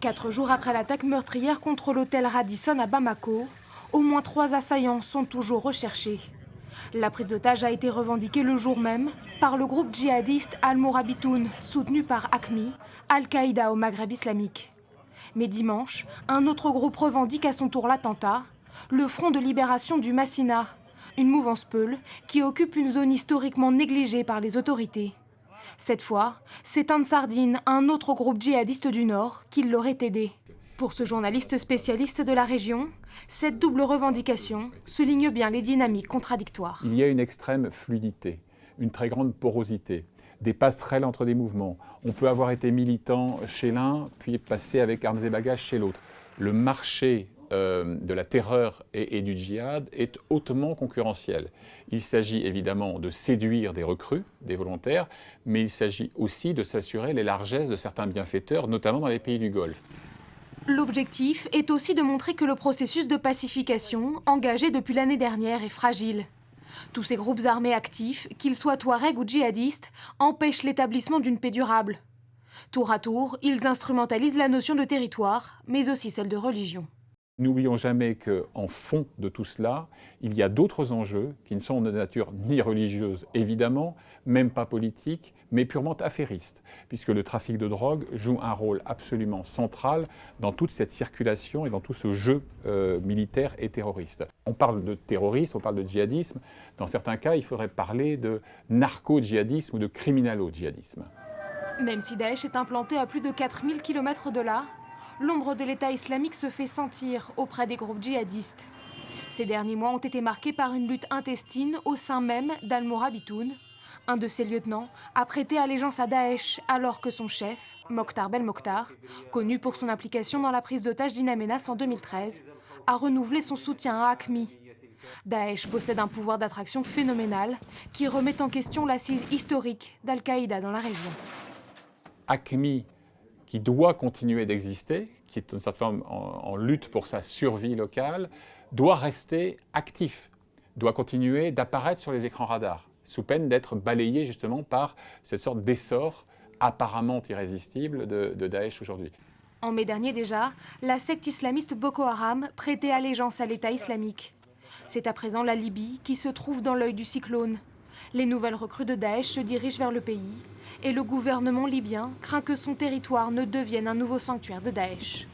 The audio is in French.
4 jours après l'attaque meurtrière contre l'hôtel Radisson à Bamako, au moins 3 assaillants sont toujours recherchés. La prise d'otage a été revendiquée le jour même par le groupe djihadiste Al-Mourabitoun, soutenu par AQMI, Al-Qaïda au Maghreb islamique. Mais dimanche, un autre groupe revendique à son tour l'attentat, le Front de libération du Massina, une mouvance peule qui occupe une zone historiquement négligée par les autorités. Cette fois, c'est Ansardine, un autre groupe djihadiste du Nord, qui l'aurait aidé. Pour ce journaliste spécialiste de la région, cette double revendication souligne bien les dynamiques contradictoires. Il y a une extrême fluidité, une très grande porosité, des passerelles entre des mouvements. On peut avoir été militant chez l'un, puis passer avec armes et bagages chez l'autre. Le marché de la terreur et du djihad est hautement concurrentiel. Il s'agit évidemment de séduire des recrues, des volontaires, mais il s'agit aussi de s'assurer les largesses de certains bienfaiteurs, notamment dans les pays du Golfe. L'objectif est aussi de montrer que le processus de pacification, engagé depuis l'année dernière, est fragile. Tous ces groupes armés actifs, qu'ils soient touaregs ou djihadistes, empêchent l'établissement d'une paix durable. Tour à tour, ils instrumentalisent la notion de territoire, mais aussi celle de religion. N'oublions jamais qu'en fond de tout cela, il y a d'autres enjeux qui ne sont de nature ni religieuse, évidemment, même pas politique, mais purement affairistes, puisque le trafic de drogue joue un rôle absolument central dans toute cette circulation et dans tout ce jeu militaire et terroriste. On parle de terrorisme, on parle de djihadisme. Dans certains cas, il faudrait parler de narco-djihadisme ou de criminalo-djihadisme. Même si Daesh est implanté à plus de 4000 km de là, l'ombre de l'État islamique se fait sentir auprès des groupes djihadistes. Ces derniers mois ont été marqués par une lutte intestine au sein même d'Al-Mourabitoun. Un de ses lieutenants a prêté allégeance à Daesh alors que son chef, Mokhtar Belmokhtar, connu pour son implication dans la prise d'otage d'In Amenas en 2013, a renouvelé son soutien à AQMI. Daesh possède un pouvoir d'attraction phénoménal qui remet en question l'assise historique d'Al-Qaïda dans la région. AQMI, qui doit continuer d'exister, qui est une certaine forme en lutte pour sa survie locale, doit rester actif, doit continuer d'apparaître sur les écrans radars, sous peine d'être balayé justement par cette sorte d'essor apparemment irrésistible de Daesh aujourd'hui. En mai dernier déjà, la secte islamiste Boko Haram prêtait allégeance à l'État islamique. C'est à présent la Libye qui se trouve dans l'œil du cyclone. Les nouvelles recrues de Daesh se dirigent vers le pays et le gouvernement libyen craint que son territoire ne devienne un nouveau sanctuaire de Daesh.